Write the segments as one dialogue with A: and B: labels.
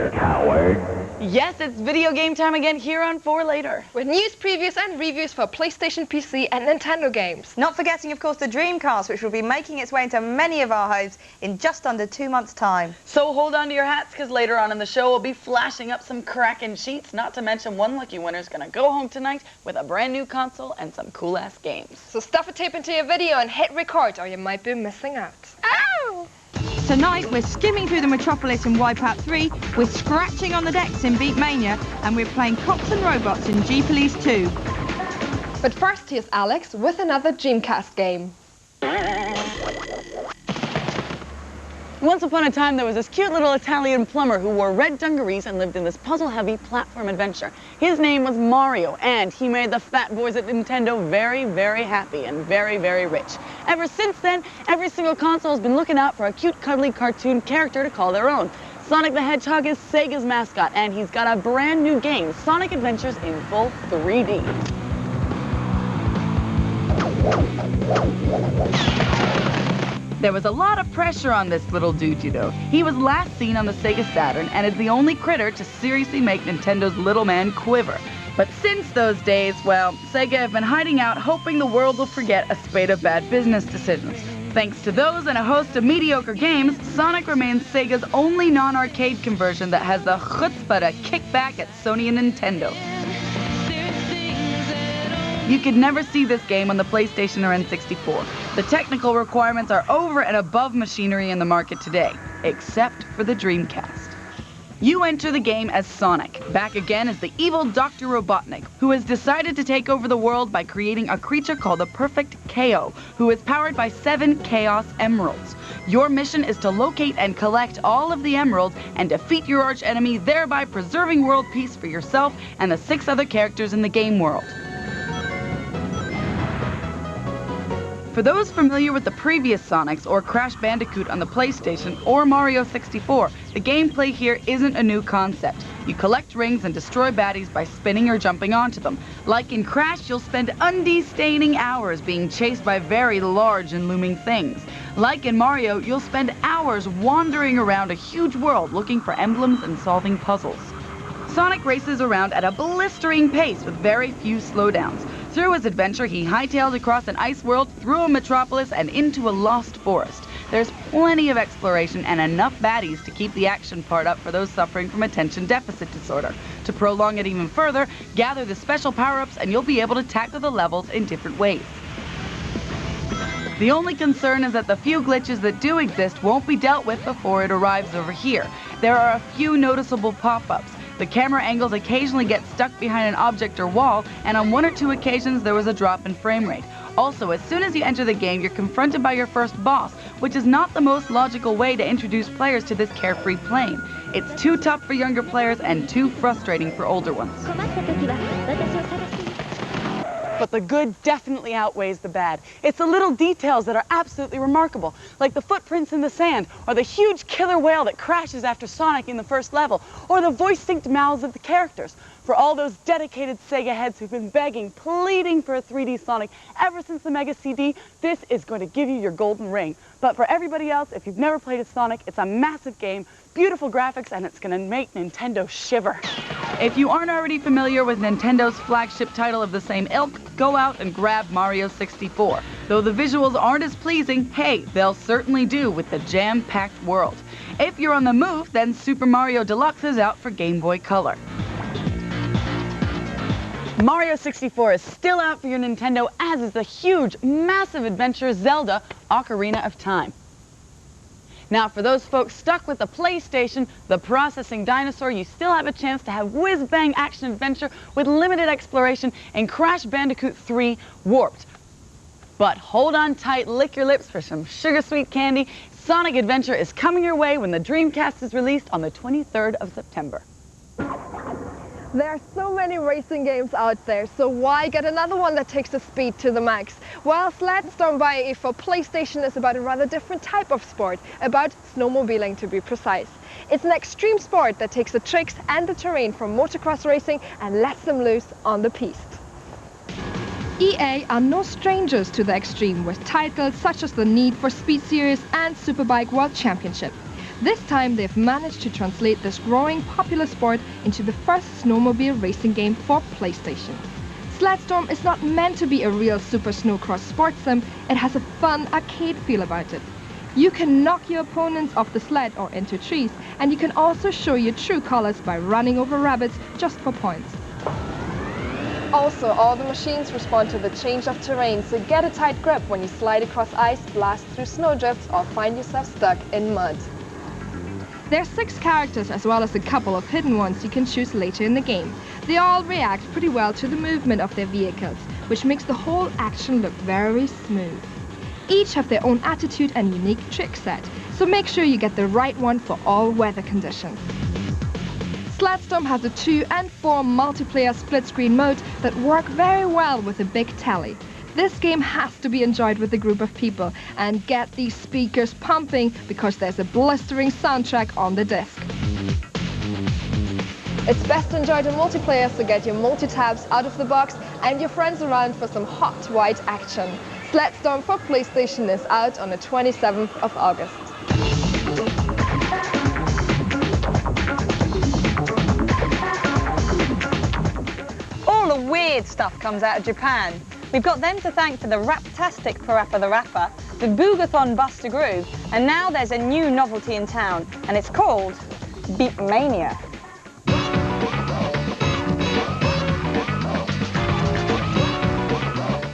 A: here, coward.
B: Yes, it's video game time again here on 4 Later.
C: With news, previews and reviews for PlayStation, PC and Nintendo games.
D: Not forgetting, of course, the Dreamcast, which will be making its way into many of our homes in just under 2 months' time.
B: So hold on to your hats, because later on in the show we'll be flashing up some cracking sheets, not to mention one lucky winner's going to go home tonight with a brand new console and some cool-ass games.
C: So stuff a tape into your video and hit record or you might be missing out. Ow!
E: Tonight we're skimming through the Metropolis in Wipeout 3, we're scratching on the decks in Beatmania, and we're playing Cops and Robots in G-Police 2.
C: But first, here's Alex with another Dreamcast game.
B: Once upon a time, there was this cute little Italian plumber who wore red dungarees and lived in this puzzle-heavy platform adventure. His name was Mario, and he made the fat boys at Nintendo very, very happy and very, very rich. Ever since then, every single console has been looking out for a cute, cuddly cartoon character to call their own. Sonic the Hedgehog is Sega's mascot, and he's got a brand new game, Sonic Adventures in full 3D. There was a lot of pressure on this little dude, you know. He was last seen on the Sega Saturn and is the only critter to seriously make Nintendo's little man quiver. But since those days, well, Sega have been hiding out hoping the world will forget a spate of bad business decisions. Thanks to those and a host of mediocre games, Sonic remains Sega's only non-arcade conversion that has the chutzpah to kick back at Sony and Nintendo. You could never see this game on the PlayStation or N64. The technical requirements are over and above machinery in the market today, except for the Dreamcast. You enter the game as Sonic. Back again is the evil Dr. Robotnik, who has decided to take over the world by creating a creature called the Perfect KO, who is powered by 7 Chaos Emeralds. Your mission is to locate and collect all of the emeralds and defeat your arch enemy, thereby preserving world peace for yourself and the 6 other characters in the game world. For those familiar with the previous Sonics or Crash Bandicoot on the PlayStation or Mario 64, the gameplay here isn't a new concept. You collect rings and destroy baddies by spinning or jumping onto them. Like in Crash, you'll spend undestaining hours being chased by very large and looming things. Like in Mario, you'll spend hours wandering around a huge world looking for emblems and solving puzzles. Sonic races around at a blistering pace with very few slowdowns. Through his adventure, he hightailed across an ice world, through a metropolis, and into a lost forest. There's plenty of exploration and enough baddies to keep the action part up for those suffering from attention deficit disorder. To prolong it even further, gather the special power-ups and you'll be able to tackle the levels in different ways. The only concern is that the few glitches that do exist won't be dealt with before it arrives over here. There are a few noticeable pop-ups. The camera angles occasionally get stuck behind an object or wall, and on 1 or 2 occasions there was a drop in frame rate. Also, as soon as you enter the game, you're confronted by your first boss, which is not the most logical way to introduce players to this carefree plane. It's too tough for younger players and too frustrating for older ones. But the good definitely outweighs the bad. It's the little details that are absolutely remarkable, like the footprints in the sand, or the huge killer whale that crashes after Sonic in the first level, or the voice-synced mouths of the characters. For all those dedicated Sega heads who've been begging, pleading for a 3D Sonic ever since the Mega CD, this is going to give you your golden ring. But for everybody else, if you've never played a Sonic, it's a massive game, beautiful graphics, and it's going to make Nintendo shiver. If you aren't already familiar with Nintendo's flagship title of the same ilk, go out and grab Mario 64. Though the visuals aren't as pleasing, hey, they'll certainly do with the jam-packed world. If you're on the move, then Super Mario Deluxe is out for Game Boy Color. Mario 64 is still out for your Nintendo, as is the huge, massive adventure Zelda Ocarina of Time. Now, for those folks stuck with the PlayStation, the processing dinosaur, you still have a chance to have whiz-bang action-adventure with limited exploration in Crash Bandicoot 3 Warped. But hold on tight, lick your lips for some sugar-sweet candy. Sonic Adventure is coming your way when the Dreamcast is released on the 23rd of September.
C: There are so many racing games out there, so why get another one that takes the speed to the max? Well, Slalom by EVE for PlayStation is about a rather different type of sport, about snowmobiling to be precise. It's an extreme sport that takes the tricks and the terrain from motocross racing and lets them loose on the piste. EA are no strangers to the extreme, with titles such as the Need for Speed series and Superbike World Championship. This time they've managed to translate this growing popular sport into the first snowmobile racing game for PlayStation. Sledstorm is not meant to be a real super snowcross sports sim, it has a fun arcade feel about it. You can knock your opponents off the sled or into trees, and you can also show your true colors by running over rabbits just for points. Also, all the machines respond to the change of terrain, so get a tight grip when you slide across ice, blast through snowdrifts, or find yourself stuck in mud. There are 6 characters as well as a couple of hidden ones you can choose later in the game. They all react pretty well to the movement of their vehicles, which makes the whole action look very smooth. Each have their own attitude and unique trick set, so make sure you get the right one for all weather conditions. Sledstorm has a 2 and 4 multiplayer split-screen modes that work very well with a big telly. This game has to be enjoyed with a group of people, and get these speakers pumping because there's a blistering soundtrack on the disc. It's best enjoyed in multiplayer, so get your multi-tabs out of the box and your friends around for some hot white action. Sledstorm for PlayStation is out on the 27th of August.
D: All the weird stuff comes out of Japan. We've got them to thank for the Raptastic Parappa the Rapper, the Boogathon Buster Groove, and now there's a new novelty in town, and it's called Beatmania.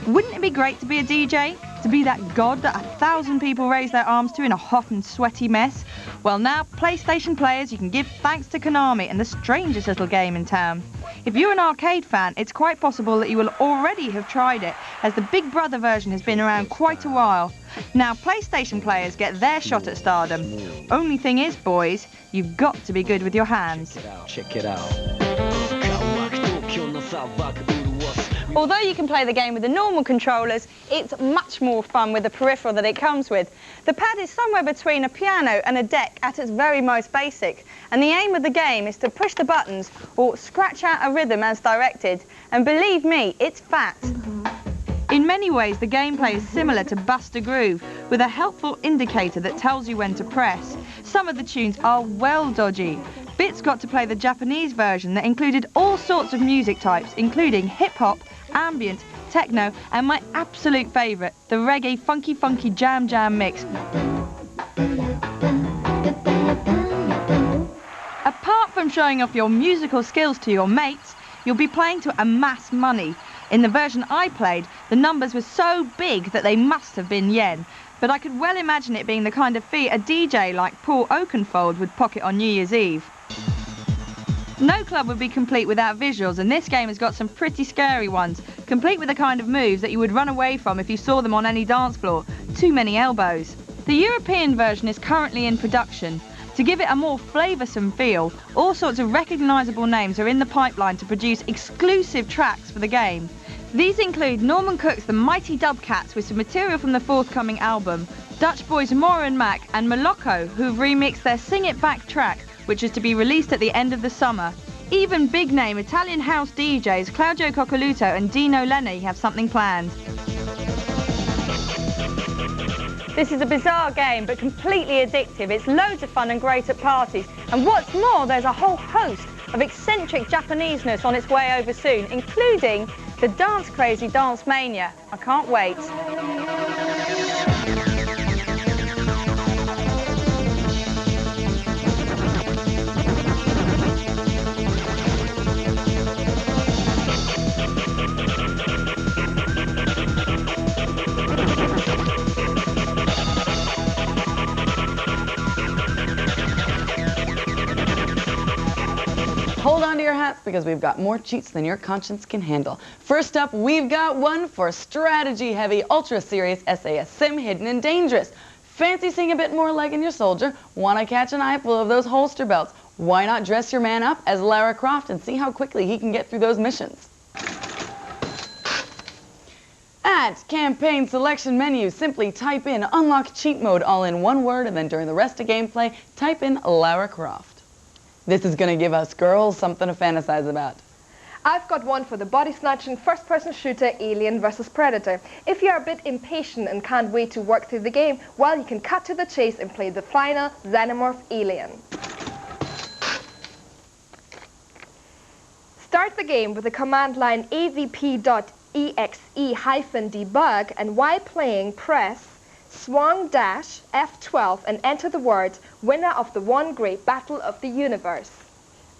E: Wouldn't it be great to be a DJ? To be that god that 1,000 people raise their arms to in a hot and sweaty mess? Well, now, PlayStation players, you can give thanks to Konami and the strangest little game in town. If you're an arcade fan, it's quite possible that you will already have tried it, as the Big Brother version has been around quite a while. Now, PlayStation players get their shot at stardom. Only thing is, boys, you've got to be good with your hands.
A: Check it out.
D: Although you can play the game with the normal controllers, it's much more fun with the peripheral that it comes with. The pad is somewhere between a piano and a deck at its very most basic, and the aim of the game is to push the buttons or scratch out a rhythm as directed, and believe me, it's fat.
E: In many ways, the gameplay is similar to Buster Groove, with a helpful indicator that tells you when to press. Some of the tunes are well dodgy. Bits got to play the Japanese version that included all sorts of music types, including hip-hop, ambient, techno, and my absolute favourite, the reggae funky jam mix. Apart from showing off your musical skills to your mates, you'll be playing to amass money. In the version I played, the numbers were so big that they must have been yen, but I could well imagine it being the kind of fee a DJ like Paul Oakenfold would pocket on New Year's Eve. No club would be complete without visuals, and this game has got some pretty scary ones, complete with the kind of moves that you would run away from if you saw them on any dance floor. Too many elbows. The European version is currently in production. To give it a more flavoursome feel, all sorts of recognisable names are in the pipeline to produce exclusive tracks for the game. These include Norman Cook's The Mighty Dubcats with some material from the forthcoming album, Dutch boys Mora and Mac and Moloko, who've remixed their Sing It Back track, which is to be released at the end of the summer. Even big-name Italian house DJs Claudio Coccoluto and Dino Lenny have something planned.
D: This is a bizarre game, but completely addictive. It's loads of fun and great at parties. And what's more, there's a whole host of eccentric Japaneseness on its way over soon, including the dance-crazy Dance Mania. I can't wait.
B: Hold on to your hats because we've got more cheats than your conscience can handle. First up, we've got one for strategy-heavy, ultra-serious SAS sim, hidden and dangerous. Fancy seeing a bit more leg in your soldier? Want to catch an eye full of those holster belts? Why not dress your man up as Lara Croft and see how quickly he can get through those missions? At campaign selection menu, simply type in unlock cheat mode all in one word, and then during the rest of gameplay, type in Lara Croft. This is going to give us girls something to fantasize about.
C: I've got one for the body-snatching first-person shooter Alien vs Predator. If you're a bit impatient and can't wait to work through the game, well, you can cut to the chase and play the final Xenomorph Alien. Start the game with the command line avp.exe-debug, and while playing, press /F12 and enter the words "winner of the one great battle of the universe."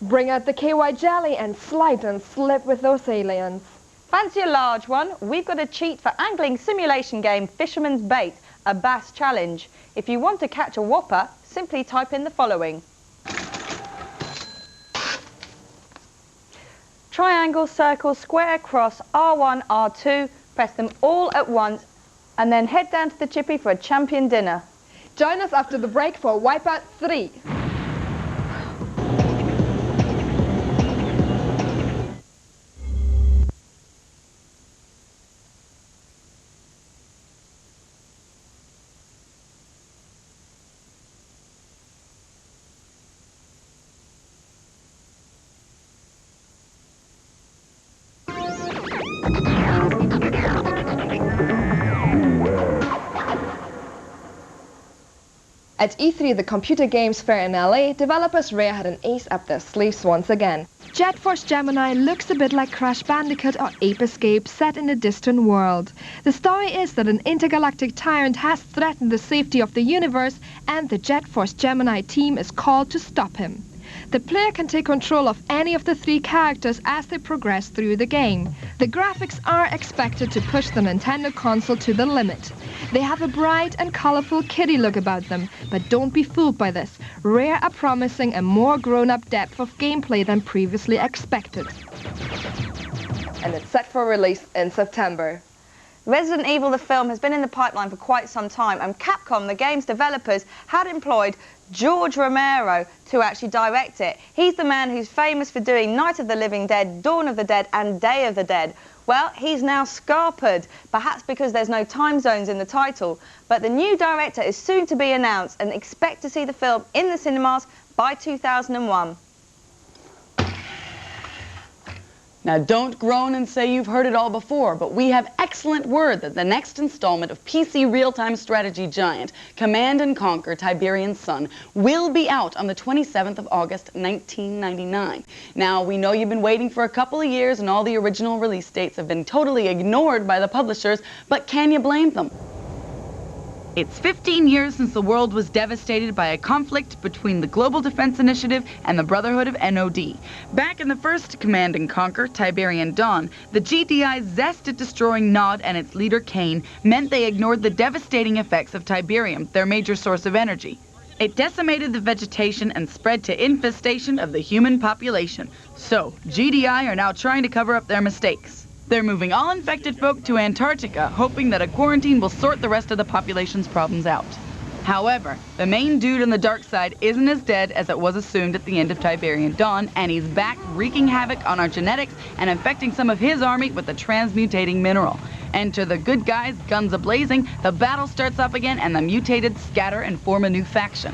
C: Bring out the KY jelly and slide and slip with those aliens.
D: Fancy a large one? We've got a cheat for angling simulation game Fisherman's Bait, a bass challenge. If you want to catch a whopper, simply type in the following: triangle, circle, square, cross, R1, R2, press them all at once and then head down to the chippy for a champion dinner.
C: Join us after the break for Wipeout 3. At E3, the computer games fair in LA, developers Rare had an ace up their sleeves once again. Jet Force Gemini looks a bit like Crash Bandicoot or Ape Escape set in a distant world. The story is that an intergalactic tyrant has threatened the safety of the universe, and the Jet Force Gemini team is called to stop him. The player can take control of any of the 3 characters as they progress through the game. The graphics are expected to push the Nintendo console to the limit. They have a bright and colorful kiddie look about them, but don't be fooled by this. Rare are promising a more grown-up depth of gameplay than previously expected. And it's set for release in September.
D: Resident Evil the film has been in the pipeline for quite some time, and Capcom, the game's developers, had employed George Romero to actually direct it. He's the man who's famous for doing Night of the Living Dead, Dawn of the Dead and Day of the Dead. Well, he's now scarpered, perhaps because there's no time zones in the title. But the new director is soon to be announced, and expect to see the film in the cinemas by 2001.
B: Now, don't groan and say you've heard it all before, but we have excellent word that the next installment of PC real-time strategy giant Command & Conquer Tiberian Sun will be out on the 27th of August, 1999. Now, we know you've been waiting for a couple of years and all the original release dates have been totally ignored by the publishers, but can you blame them? It's 15 years since the world was devastated by a conflict between the Global Defense Initiative and the Brotherhood of NOD. Back in the first Command & Conquer, Tiberian Dawn, the GDI's zest at destroying Nod and its leader Kane meant they ignored the devastating effects of Tiberium, their major source of energy. It decimated the vegetation and spread to infestation of the human population. So, GDI are now trying to cover up their mistakes. They're moving all infected folk to Antarctica, hoping that a quarantine will sort the rest of the population's problems out. However, the main dude on the dark side isn't as dead as it was assumed at the end of Tiberian Dawn, and he's back wreaking havoc on our genetics and infecting some of his army with a transmutating mineral. Enter the good guys, guns a-blazing, the battle starts up again, and the mutated scatter and form a new faction.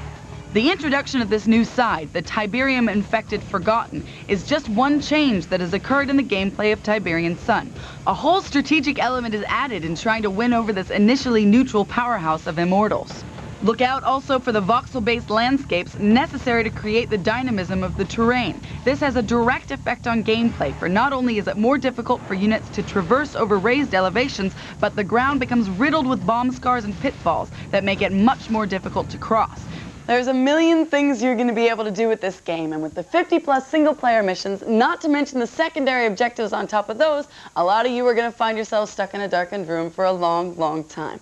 B: The introduction of this new side, the Tiberium-infected Forgotten, is just one change that has occurred in the gameplay of Tiberian Sun. A whole strategic element is added in trying to win over this initially neutral powerhouse of immortals. Look out also for the voxel-based landscapes necessary to create the dynamism of the terrain. This has a direct effect on gameplay, for not only is it more difficult for units to traverse over raised elevations, but the ground becomes riddled with bomb scars and pitfalls that make it much more difficult to cross. There's a million things you're going to be able to do with this game, and with the 50-plus single-player missions, not to mention the secondary objectives on top of those, a lot of you are going to find yourselves stuck in a darkened room for a long, long time.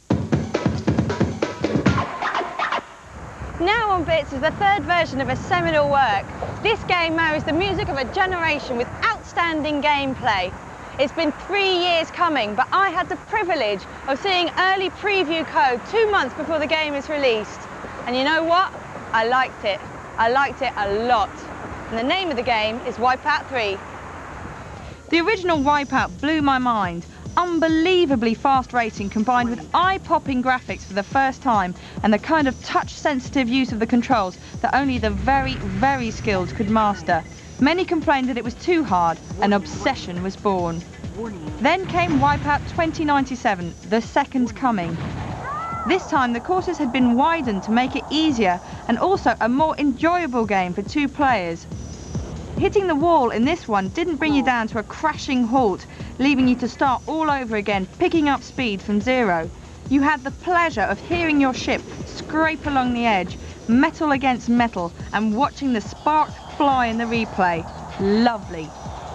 D: Now on Bits is the third version of a seminal work. This game marries the music of a generation with outstanding gameplay. It's been 3 years coming, but I had the privilege of seeing early preview code 2 months before the game is released. And you know what? I liked it. I liked it a lot. And the name of the game is Wipeout 3.
E: The original Wipeout blew my mind. unbelievably fast racing combined with eye-popping graphics for the first time and the kind of touch-sensitive use of the controls that only the very, very skilled could master. Many complained that it was too hard. An obsession was born. Then came Wipeout 2097, the second coming. This time the courses had been widened to make it easier and also a more enjoyable game for 2 players. Hitting the wall in this one didn't bring you down to a crashing halt, leaving you to start all over again, picking up speed from 0. You had the pleasure of hearing your ship scrape along the edge, metal against metal, and watching the sparks fly in the replay. Lovely.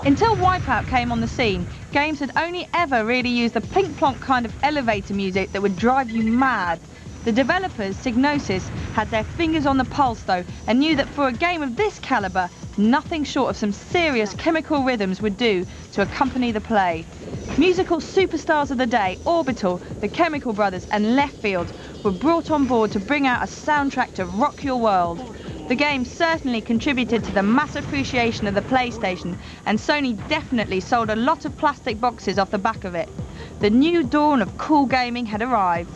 E: Until Wipeout came on the scene, games had only ever really used the plink-plonk kind of elevator music that would drive you mad. The developers, Psygnosis, had their fingers on the pulse though, and knew that for a game of this calibre, nothing short of some serious chemical rhythms would do to accompany the play. Musical superstars of the day, Orbital, the Chemical Brothers and Left Field, were brought on board to bring out a soundtrack to rock your world. The game certainly contributed to the mass appreciation of the PlayStation, and Sony definitely sold a lot of plastic boxes off the back of it. The new dawn of cool gaming had arrived.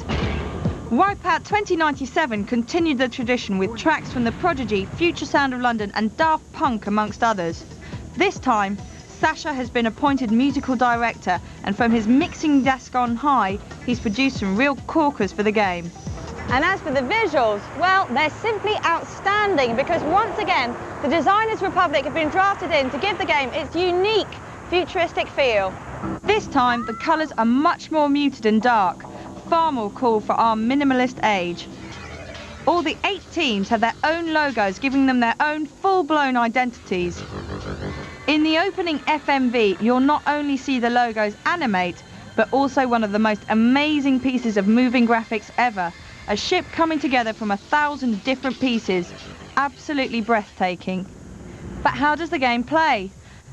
E: Wipeout 2097 continued the tradition with tracks from The Prodigy, Future Sound of London and Daft Punk amongst others. This time, Sasha has been appointed musical director, and from his mixing desk on high, he's produced some real corkers for the game.
D: And as for the visuals, well, they're simply outstanding because once again, the Designers Republic have been drafted in to give the game its unique futuristic feel.
E: This time, the colours are much more muted and dark, far more cool for our minimalist age. All the 8 teams had their own logos, giving them their own full-blown identities. In the opening FMV, you'll not only see the logos animate, but also one of the most amazing pieces of moving graphics ever. A ship coming together from 1,000 different pieces. Absolutely breathtaking. But how does the game play?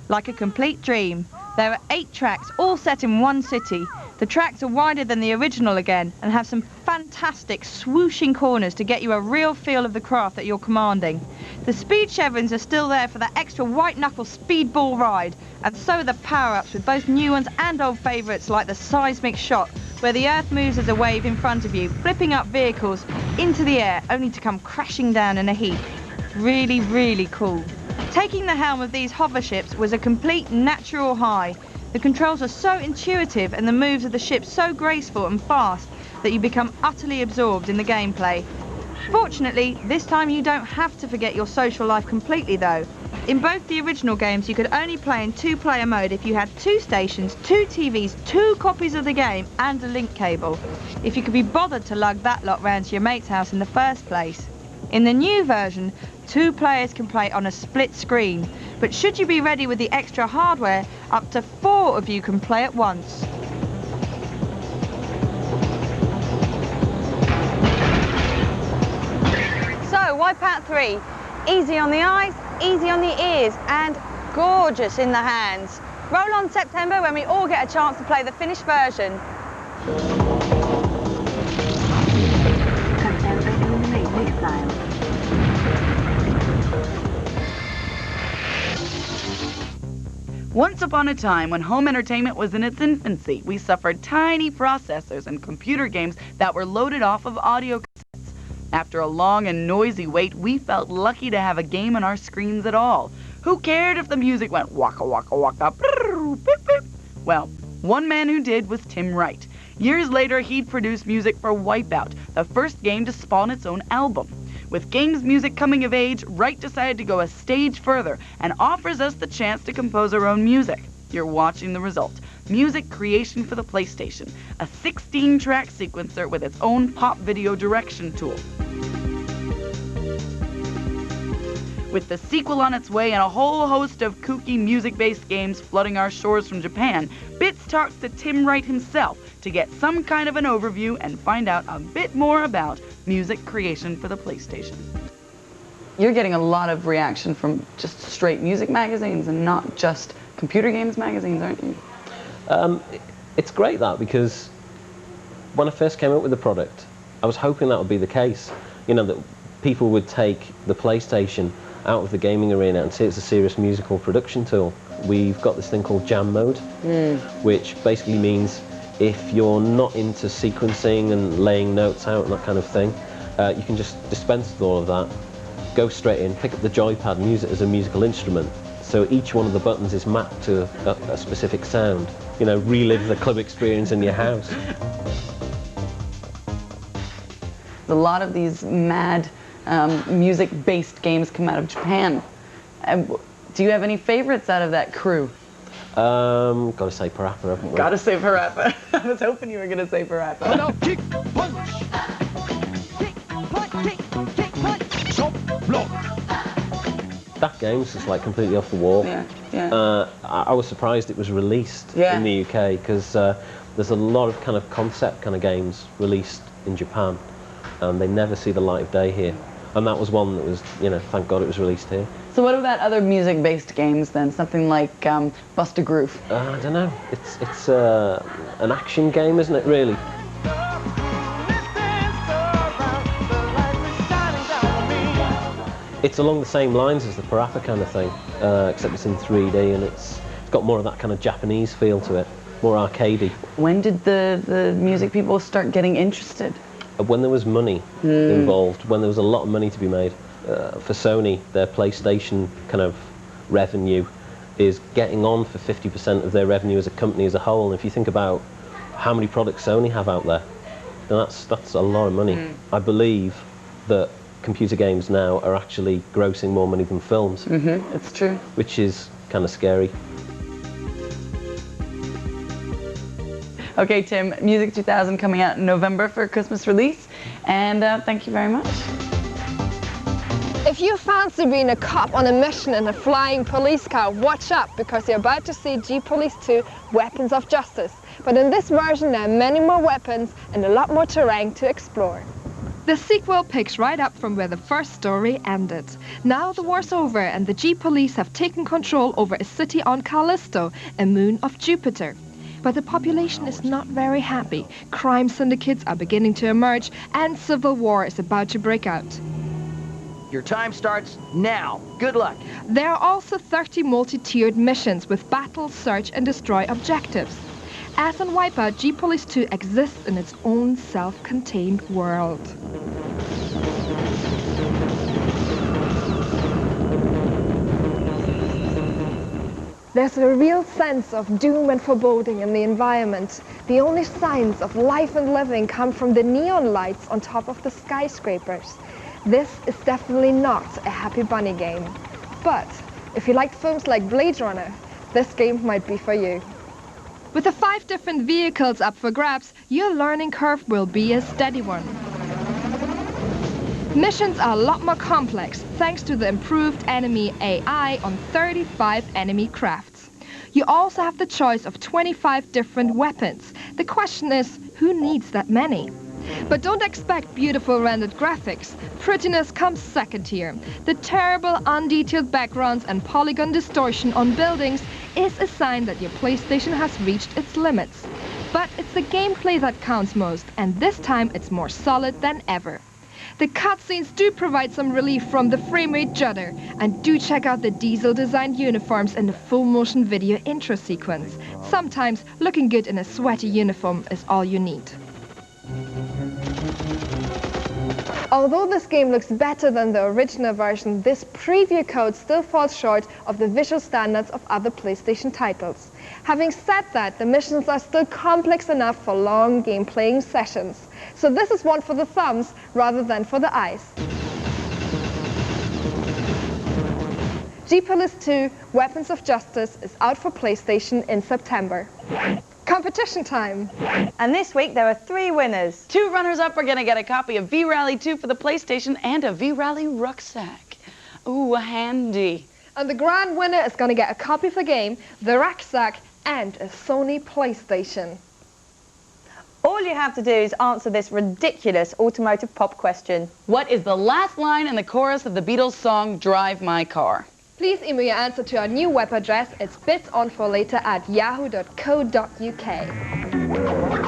E: Like a complete dream. There are 8 tracks, all set in one city. The tracks are wider than the original again, and have some fantastic swooshing corners to get you a real feel of the craft that you're commanding. The speed chevrons are still there for that extra white-knuckle speedball ride, and so are the power-ups with both new ones and old favourites like the seismic shot, where the Earth moves as a wave in front of you, flipping up vehicles into the air, only to come crashing down in a heap. Really, really cool. Taking the helm of these hover ships was a complete natural high. The controls are so intuitive and the moves of the ship so graceful and fast that you become utterly absorbed in the gameplay. Fortunately, this time you don't have to forget your social life completely though. In both the original games you could only play in 2-player mode if you had 2 stations, 2 TVs, 2 copies of the game and a link cable, if you could be bothered to lug that lot round to your mate's house in the first place. In the new version, 2 players can play on a split screen, but should you be ready with the extra hardware, up to 4 of you can play at once.
D: So, Wipeout 3, easy on the eyes, easy on the ears, and gorgeous in the hands. Roll on September when we all get a chance to play the finished version.
B: Once upon a time, when home entertainment was in its infancy, we suffered tiny processors and computer games that were loaded off of audio cassettes. After a long and noisy wait, we felt lucky to have a game on our screens at all. Who cared if the music went waka waka waka, beep, beep? Well, one man who did was Tim Wright. Years later, he'd produced music for Wipeout, the first game to spawn its own album. With games music coming of age, Wright decided to go a stage further and offers us the chance to compose our own music. You're watching the result. Music creation for the PlayStation, a 16-track sequencer with its own pop video direction tool. With the sequel on its way and a whole host of kooky music-based games flooding our shores from Japan, Bits talks to Tim Wright himself to get some kind of an overview and find out a bit more about music creation for the PlayStation. You're getting a lot of reaction from just straight music magazines and not just computer games magazines, aren't you?
A: It's great that, because when I first came up with the product, I was hoping that would be the case. You know, that people would take the PlayStation out of the gaming arena and see it's a serious musical production tool. We've got this thing called Jam Mode, which basically means If you're not into sequencing and laying notes out and that kind of thing, you can just dispense with all of that, go straight in, pick up the joypad and use it as a musical instrument. So each one of the buttons is mapped to a specific sound. You know, relive the club experience in your house.
B: A lot of these mad music-based games come out of Japan. Do you have any favorites out of that crew?
A: Gotta say Parappa, haven't we?
B: Gotta say Parappa. I was hoping you were gonna say Parappa.
F: Now kick, punch. Kick, punch, kick, punch. Chop, block.
A: That game's just like completely off the wall.
B: Yeah, yeah.
A: I was surprised it was released in the UK because there's a lot of kind of concept kind of games released in Japan and they never see the light of day here. And that was one that was, you know, thank God it was released here.
B: So what about other music-based games then? Something like Bust a Groove?
A: I don't know. It's an action game, isn't it, really? It's along the same lines as the Parappa kind of thing, except it's in 3D and it's got more of that kind of Japanese feel to it, more arcadey.
B: When did the music people start getting interested?
A: When there was money involved, when there was a lot of money to be made. For Sony, their PlayStation kind of revenue is getting on for 50% of their revenue as a company as a whole. And if you think about how many products Sony have out there, then that's a lot of money. I believe that computer games now are actually grossing more money than films.
B: It's true.
A: Which is kind of scary.
B: Okay, Tim, Music 2000 coming out in November for Christmas release, and thank you very much.
C: If you fancy being a cop on a mission in a flying police car, watch out because you're about to see G-Police 2 Weapons of Justice. But in this version there are many more weapons and a lot more terrain to explore.
G: The sequel picks right up from where the first story ended. Now the war's over and the G-Police have taken control over a city on Callisto, a moon of Jupiter. But the population is not very happy. Crime syndicates are beginning to emerge and civil war is about to break out.
F: Your time starts now. Good luck.
G: There are also 30 multi-tiered missions with battle, search and destroy objectives. As in Wipeout, G-Police 2 exists in its own self-contained world.
C: There's a real sense of doom and foreboding in the environment. The only signs of life and living come from the neon lights on top of the skyscrapers. This is definitely not a Happy Bunny game. But if you like films like Blade Runner, this game might be for you.
G: With the 5 different vehicles up for grabs, your learning curve will be a steady one. Missions are a lot more complex thanks to the improved enemy AI on 35 enemy crafts. You also have the choice of 25 different weapons. The question is, who needs that many? But don't expect beautiful rendered graphics. Prettiness comes second here. The terrible undetailed backgrounds and polygon distortion on buildings is a sign that your PlayStation has reached its limits. But it's the gameplay that counts most, and this time it's more solid than ever. The cutscenes do provide some relief from the frame rate judder, and do check out the diesel-designed uniforms in the full-motion video intro sequence. Sometimes looking good in a sweaty uniform is all you need.
C: Although this game looks better than the original version, this preview code still falls short of the visual standards of other PlayStation titles. Having said that, the missions are still complex enough for long game-playing sessions. So this is one for the thumbs rather than for the eyes. G-Police 2 Weapons of Justice is out for PlayStation in September. Competition time!
D: And this week there are 3 winners.
B: 2 runners-up are gonna get a copy of V-Rally 2 for the PlayStation and a V-Rally rucksack. Ooh, handy.
C: And the grand winner is gonna get a copy of the game, the rucksack, and a Sony PlayStation.
D: All you have to do is answer this ridiculous automotive pop question.
B: What is the last line in the chorus of the Beatles song Drive My Car?
C: Please email your answer to our new web address. It's bitsonforlater@yahoo.co.uk.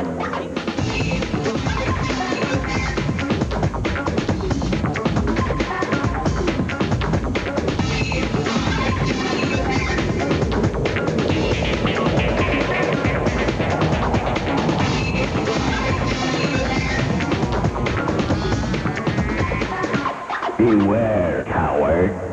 H: Beware, coward.